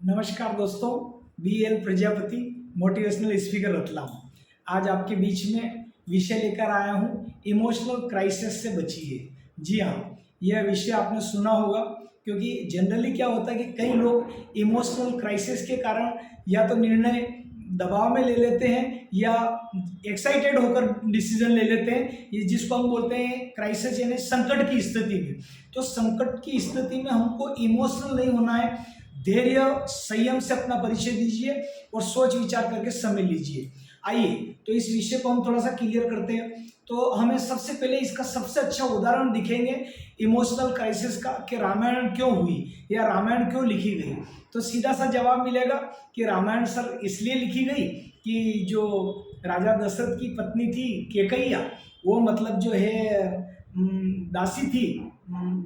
नमस्कार दोस्तों, BL Prajapati motivational speaker Ratlam. आज आपके बीच में विषय लेकर आया हूँ, इमोशनल क्राइसिस से बचिए। जी हाँ, यह विषय आपने सुना होगा क्योंकि जनरली क्या होता है कि कई लोग इमोशनल क्राइसिस के कारण या तो निर्णय दबाव में ले लेते हैं या एक्साइटेड होकर डिसीजन ले लेते हैं, ये जिसको हम बोलते हैं क्राइसिस यानी संकट की स्थिति में। तो संकट की स्थिति में हमको इमोशनल नहीं होना है, धैर्य संयम से अपना परिचय दीजिए और सोच विचार करके समय लीजिए। आइए तो इस विषय को हम थोड़ा सा क्लियर करते हैं। तो हमें सबसे पहले इसका सबसे अच्छा उदाहरण दिखेंगे इमोशनल क्राइसिस का कि रामायण क्यों हुई या रामायण क्यों लिखी गई। तो सीधा सा जवाब मिलेगा कि रामायण सर इसलिए लिखी गई कि जो राजा दशरथ की पत्नी थी केकैया, वो मतलब जो है दासी थी,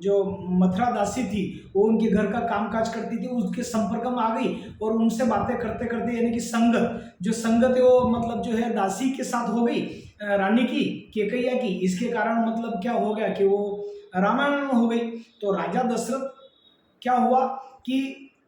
जो मथुरा दासी थी, वो उनके घर का कामकाज करती थी, उसके संपर्क में आ गई और उनसे बातें करते करते यानी कि संगत है वो मतलब जो है दासी के साथ हो गई, रानी की केकैया की। इसके कारण मतलब क्या हो गया कि वो रामायण हो गई। तो राजा दशरथ क्या हुआ कि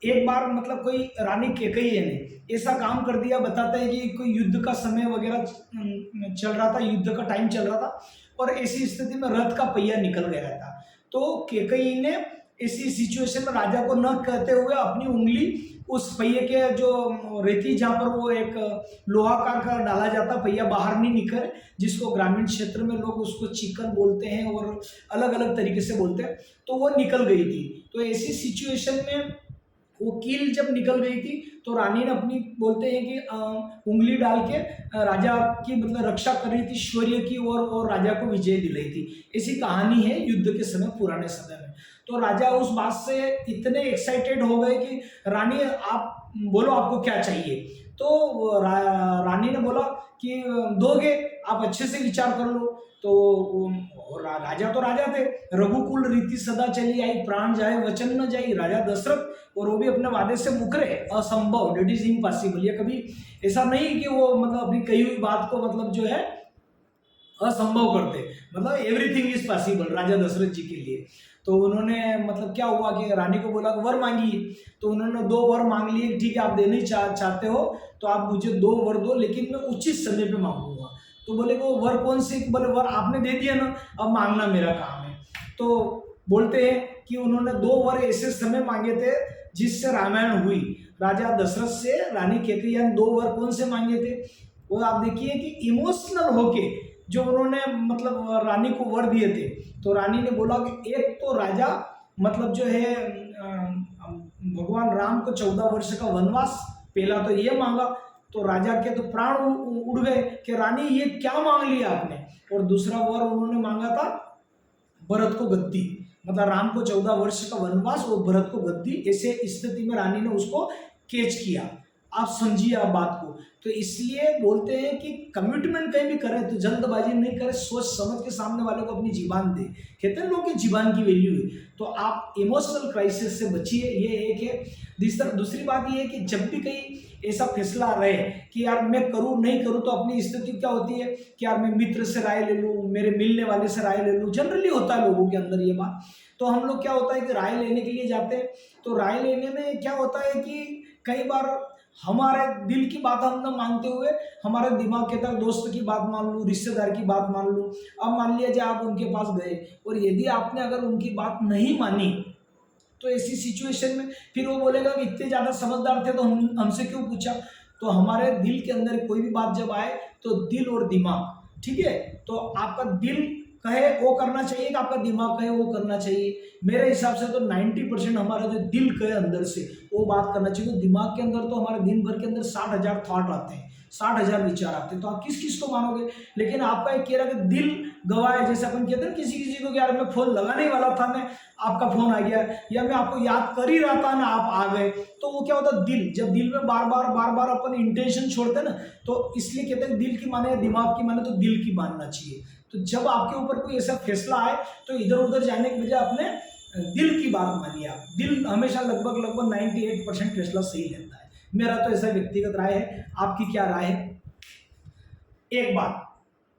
एक बार मतलब कोई रानी केकैया ने ऐसा काम कर दिया, बताते हैं कि कोई युद्ध का समय वगैरह चल रहा था, युद्ध का टाइम चल रहा था और ऐसी स्थिति में रथ का पहिया निकल गया था। तो केकई ने इसी सिचुएशन में राजा को न कहते हुए अपनी उंगली उस पहिए के जो रेती जहाँ पर वो एक लोहा का डाला जाता, पहिया बाहर नहीं निकले, जिसको ग्रामीण क्षेत्र में लोग उसको चिकन बोलते हैं और अलग अलग तरीके से बोलते हैं, तो वो निकल गई थी। तो ऐसी सिचुएशन में वो कील जब निकल गई थी तो रानी ने अपनी बोलते हैं कि उंगली डाल के राजा की मतलब रक्षा कर रही थी शौर्य की और राजा को विजय दिलाई थी। ऐसी कहानी है युद्ध के समय, पुराने समय में। तो राजा उस बात से इतने एक्साइटेड हो गए कि रानी आप बोलो आपको क्या चाहिए। तो रानी ने बोला कि दोगे, आप अच्छे से विचार कर लो। तो राजा तो राजा थे, रघुकुल रीति सदा चली आई, प्राण जाए वचन न जाई। राजा दशरथ और वो भी अपने वादे से मुकरे, असंभव, डेट इज इम्पॉसिबल। या कभी ऐसा नहीं कि वो मतलब अपनी कही हुई बात को मतलब जो है असंभव करते, मतलब एवरीथिंग इज पॉसिबल राजा दशरथ जी के लिए। तो उन्होंने मतलब क्या हुआ कि रानी को बोला वर मांगिए। तो उन्होंने 2 वर मांग लिए। ठीक है, आप देने चाहते हो तो आप मुझे 2 वर दो, लेकिन मैं उचित समय पे मांगूंगा। तो बोले वो वर कौन से? बोले वर आपने दे दिया ना, अब मांगना मेरा काम है। तो बोलते हैं कि उन्होंने 2 वर ऐसे समय मांगे थे जिससे रामायण हुई। राजा दशरथ से रानी केकैया ने 2 वर कौन से मांगे थे? वो आप देखिए कि इमोशनल होके जो उन्होंने मतलब रानी को वर दिए थे। तो रानी ने बोला कि एक तो राजा मतलब जो है भगवान राम को 14 वर्ष का वनवास, पहला तो ये मांगा। तो राजा के तो प्राण उड़ गए कि रानी ये क्या मांग लिया आपने। और दूसरा वर उन्होंने मांगा था भरत को गद्दी, मतलब राम को 14 वर्ष का वनवास और भरत को गद्दी। ऐसे स्थिति में रानी ने उसको कैच किया। आप समझिए आप बात को। तो इसलिए बोलते हैं कि कमिटमेंट कहीं भी करें तो जल्दबाजी नहीं करें, सोच समझ के सामने वाले को अपनी जीवान दे। कहते हैं लोग कि जीवान की वैल्यू है। तो आप इमोशनल क्राइसिस से बचिए, ये एक है। दूसरी बात ये है कि जब भी कहीं ऐसा फैसला रहे कि यार मैं करूं नहीं करूं, तो अपनी स्थिति क्या होती है कि यार मैं मित्र से राय ले लूं, मेरे मिलने वाले से राय ले लूं। जनरली होता है लोगों के अंदर ये बात। तो हम लोग क्या होता है कि राय लेने के लिए जाते हैं। तो राय लेने में क्या होता है कि कई बार हमारे दिल की बात हम न मानते हुए हमारे दिमाग के तक दोस्त की बात मान लूँ, रिश्तेदार की बात मान लूँ। अब मान लिया जाए आप उनके पास गए और यदि आपने अगर उनकी बात नहीं मानी, तो ऐसी सिचुएशन में फिर वो बोलेगा कि इतने ज़्यादा समझदार थे तो हमसे क्यों पूछा। तो हमारे दिल के अंदर कोई भी बात जब आए तो दिल और दिमाग, ठीक है, तो आपका दिल कहे वो करना चाहिए कि आपका दिमाग कहे वो करना चाहिए। मेरे हिसाब से तो 90% हमारा जो दिल कहे अंदर से वो बात करना चाहिए। तो दिमाग के अंदर तो हमारे दिन भर के अंदर 60,000 थॉट आते हैं, 60,000 विचार आते हैं। तो आप किस किस को मानोगे। लेकिन आपका एक कह रहा कि दिल गवाए, जैसे अपन कहते हैं किसी किसी को कि यार मैं फोन लगाने वाला था ना, आपका फोन आ गया, या मैं आपको याद कर ही रहा था ना, आप आ गए। तो वो क्या होता है, दिल जब दिल में बार बार अपन इंटेंशन छोड़ते हैं ना, तो इसलिए कहते हैं दिल की माने दिमाग की माने तो दिल की मानना चाहिए। तो जब आपके ऊपर कोई ऐसा फैसला आए तो इधर उधर जाने के बजाय अपने दिल की बात मानिए आप। दिल हमेशा लगभग 98% फैसला सही लेता है। मेरा तो ऐसा व्यक्तिगत राय है, आपकी क्या राय है? एक बात,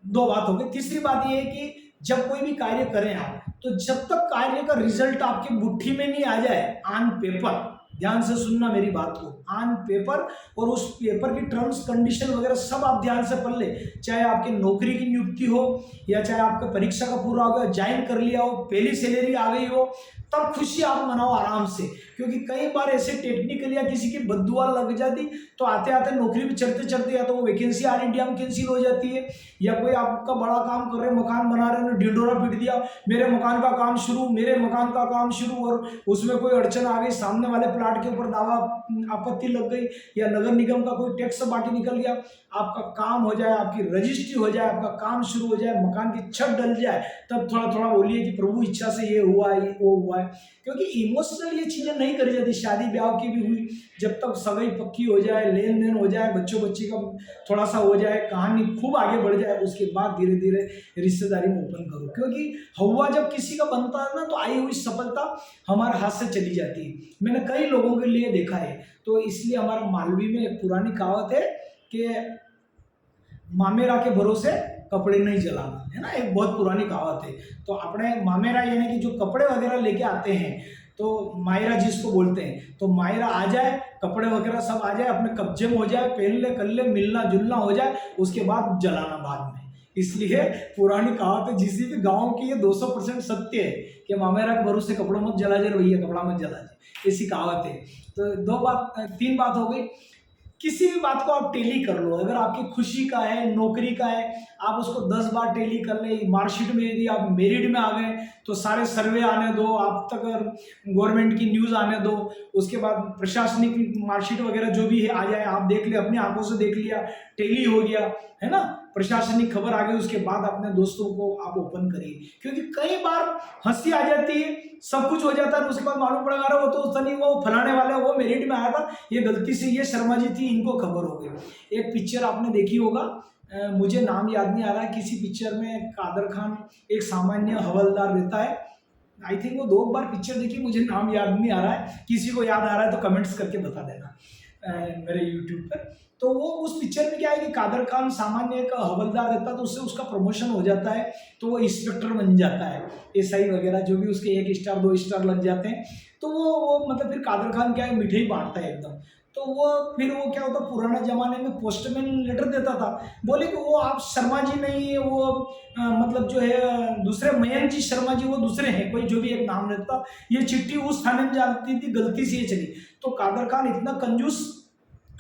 2 बात हो गई। तीसरी बात यह है कि जब कोई भी कार्य करें आप, तो जब तक कार्य का रिजल्ट आपकी मुट्ठी में नहीं आ जाए ऑन पेपर, ध्यान से सुनना मेरी बात को, ऑन पेपर, और उस पेपर की टर्म्स कंडीशन वगैरह सब आप ध्यान से पढ़ ले। चाहे आपकी नौकरी की नियुक्ति हो या चाहे आपका परीक्षा का पूरा हो गया, ज्वाइन कर लिया हो, पहली सैलरी आ गई हो, तब खुशी आप मनाओ आराम से। क्योंकि कई बार ऐसे टेक्निकल या किसी की बद्दुआ लग जाती तो आते आते नौकरी भी चढ़ते चढ़ते या तो वो वैकेंसी ऑल इंडिया में कैंसिल हो जाती है, या कोई आपका बड़ा काम कर रहे, मकान बना रहे, उन्होंने ढिंडोरा पीट दिया, मेरे मकान का काम शुरू, मेरे मकान का काम शुरू, और उसमें कोई अड़चन आ गई, सामने वाले प्लाट के ऊपर दावा आपत्ति लग गई, या नगर निगम का कोई टैक्स बाकी निकल गया, आपका काम हो जाए, आपकी रजिस्ट्री हो जाए, आपका काम शुरू हो जाए, मकान की छत डल जाए, तब थोड़ा थोड़ा बोलिए कि प्रभु इच्छा से ये हुआ है, वो हुआ है। क्योंकि इमोशनल ये चीज़ें नहीं करी जाती। शादी ब्याह की भी हुई, जब तक सगाई पक्की हो जाए, लेन देन हो जाए, बच्चों बच्ची का थोड़ा सा हो जाए, कहानी खूब आगे बढ़ जाए, उसके बाद धीरे धीरे रिश्तेदारी में ओपन करो। क्योंकि हवा जब किसी का बनता है ना, तो आई हुई सफलता हमारे हाथ से चली जाती है। मैंने कई लोगों के लिए देखा है। तो इसलिए हमारा मालवी में एक पुरानी कहावत है कि मामेरा के भरोसे कपड़े नहीं जलाना, है ना, एक बहुत पुरानी कहावत है। तो अपने मामेरा यानी कि जो कपड़े वगैरह लेके आते हैं, तो मायरा जिसको बोलते हैं, तो मायरा आ जाए, कपड़े वगैरह सब आ जाए, अपने कब्जे में हो जाए, पहन ले कर ले, मिलना जुलना हो जाए, उसके बाद जलाना बाद में। इसलिए पुरानी कहावत है, जिसी भी गाँव की ये 200% सत्य है कि मामेरा के भरोसे कपड़ों मत जला जाए, भैया कपड़ा मत जला जाए, ऐसी कहावत है। तो तीन बात हो गई। किसी भी बात को आप टेली कर लो। अगर आपकी खुशी का है, नौकरी का है, आप उसको 10 बार टेली कर ले। मार्कशीट में यदि आप मेरिट में आ गए तो सारे सर्वे आने दो, आप तक गवर्नमेंट की न्यूज़ आने दो, उसके बाद प्रशासनिक मार्कशीट वगैरह जो भी है आ जाए, आप देख ले, अपनी आंखों से देख लिया, टेली हो गया, है ना, प्रशासनिक खबर आ गई, उसके बाद अपने दोस्तों को आप ओपन करिए। क्योंकि कई बार हंसी आ जाती है, सब कुछ हो जाता है, उसके बाद मालूम पड़ेगा अरे वो तो उसका नहीं, वो फलाने वाला वो मेरिट में आया था, ये गलती से ये शर्मा जी थी, इनको खबर हो गई। एक पिक्चर आपने देखी होगा, मुझे नाम याद नहीं आ रहा है, किसी पिक्चर में कादर खान एक सामान्य हवलदार रहता है। आई थिंक वो 2 बार पिक्चर देखी, मुझे नाम याद नहीं आ रहा है, किसी को याद आ रहा है तो कमेंट्स करके बता देना मेरे यूट्यूब पर। तो वो उस पिक्चर में क्या है कि कादर खान सामान्य एक हवलदार रहता है, तो उससे उसका प्रमोशन हो जाता है, तो वो इंस्पेक्टर बन जाता है, एसआई वगैरह जो भी उसके 1 स्टार 2 स्टार लग जाते हैं। तो वो मतलब फिर कादर खान क्या है, मिठाई बांटता है एकदम। तो वो फिर वो क्या होता, पुराना जमाने में पोस्टमैन लेटर देता था, बोले कि वो आप शर्मा जी नहीं है, वो मतलब जो है दूसरे मयंक जी शर्मा जी, वो दूसरे हैं, कोई जो भी एक नाम रहता, ये चिट्ठी उस थाने में जाती थी, गलती से ये चली। तो कादर खान इतना कंजूस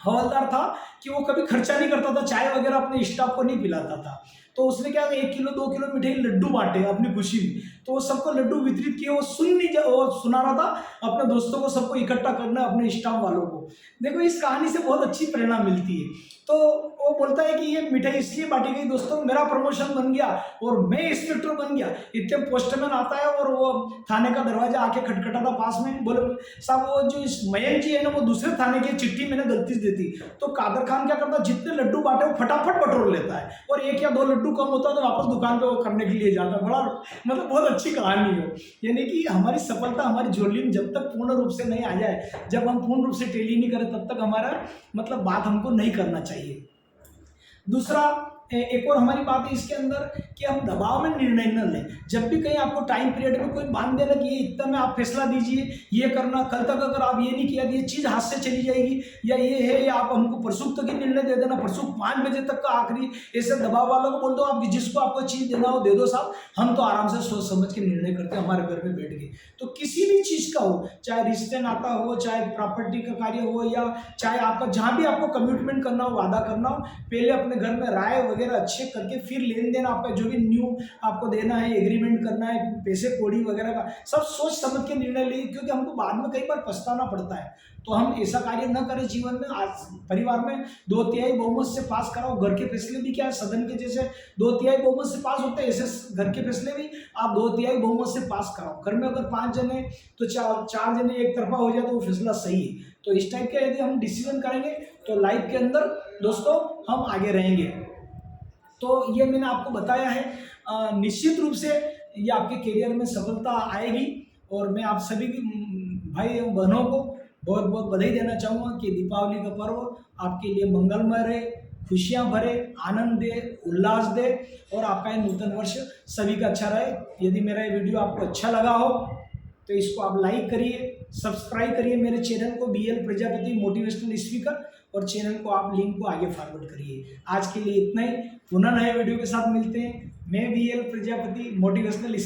हवलदार था कि वो कभी खर्चा नहीं करता था, चाय वगैरह अपने स्टाफ को नहीं पिलाता था। तो उसने क्या 1 किलो 2 किलो मिठाई लड्डू बांटे अपनी खुशी में, तो वो सबको लड्डू वितरित किए। वो वो सुना रहा था अपने दोस्तों को, सबको इकट्ठा करना, अपने स्टाफ वालों को। देखो इस कहानी से बहुत अच्छी प्रेरणा मिलती है। तो वो बोलता है कि ये मिठाई इसलिए बांटी गई दोस्तों, मेरा प्रमोशन बन गया और मैं इंस्पेक्टर बन गया। इतने पोस्टमैन आता है और वो थाने का दरवाजा आके खटखटाता पास में, बोले साहब वो जो इस मयंक जी है ना, वो दूसरे थाने की चिट्ठी मैंने गलती से दी थी। तो कादर खान क्या करता, जितने लड्डू बांटे वो फटाफट बटोर लेता है, और 1 या 2 लड्डू कम होता है तो वापस दुकान पे वो करने के लिए जाता है। बड़ा मतलब बहुत अच्छी कहानी हो। यानी कि हमारी सफलता हमारी झोली में जब तक पूर्ण रूप से नहीं आ जाए, जब हम पूर्ण रूप से टेली नहीं करें, तब तक हमारा मतलब बात हमको नहीं करना चाहिए। दूसरा एक और हमारी बात है इसके अंदर कि हम दबाव में निर्णय न लें। जब भी कहीं आपको टाइम पीरियड में कोई बांध देना कि ये इतना में आप फैसला दीजिए, ये करना, कल तक अगर आप ये नहीं किया तो ये चीज़ हाथ से चली जाएगी, या ये है, या आप हमको परसों तक ही निर्णय दे देना, परसों 5 बजे तक का आखिरी, ऐसे दबाव वालों को बोल दो आप जिसको आपको चीज़ देना हो दे दो साहब, हम तो आराम से सोच समझ के निर्णय करते हैं, हमारे घर में बैठ के। तो किसी भी चीज़ का हो, चाहे रिश्ते नाता हो, चाहे प्रॉपर्टी का कार्य हो, या चाहे आपका जहाँ भी आपको कमिटमेंट करना हो, वादा करना हो, पहले अपने घर में राय वगैरह अच्छे करके फिर लेन देन आपका जो भी न्यू आपको देना है, एग्रीमेंट करना है, पैसे कौड़ी वगैरह का सब सोच समझ के निर्णय लिए, क्योंकि हमको बाद में कई बार पछताना पड़ता है। तो हम ऐसा कार्य न करें जीवन में। आज परिवार में 2/3 बहुमत से पास कराओ। घर के फैसले भी क्या है, सदन के जैसे 2/3 बहुमत से पास होते हैं, ऐसे घर के फैसले भी आप 2/3 बहुमत से पास कराओ। घर में अगर 5 जने तो 4 जने एक तरफा हो जाए तो वो फैसला सही है। तो इस टाइप का यदि हम डिसीजन करेंगे तो लाइफ के अंदर दोस्तों हम आगे रहेंगे। तो ये मैंने आपको बताया है। निश्चित रूप से ये आपके करियर में सफलता आएगी, और मैं आप सभी भाई एवं बहनों को बहुत बहुत बधाई देना चाहूँगा कि दीपावली का पर्व आपके लिए मंगलमय रहे, खुशियाँ भरे, आनंद दे, उल्लास दे, और आपका ये नूतन वर्ष सभी का अच्छा रहे। यदि मेरा ये वीडियो आपको अच्छा लगा हो तो इसको आप लाइक करिए, सब्सक्राइब करिए मेरे चैनल को BL प्रजापति मोटिवेशनल स्पीकर, और चैनल को आप लिंक को आगे फॉरवर्ड करिए। आज के लिए इतना ही, पुनः नए वीडियो के साथ मिलते हैं। मैं BL प्रजापति मोटिवेशनल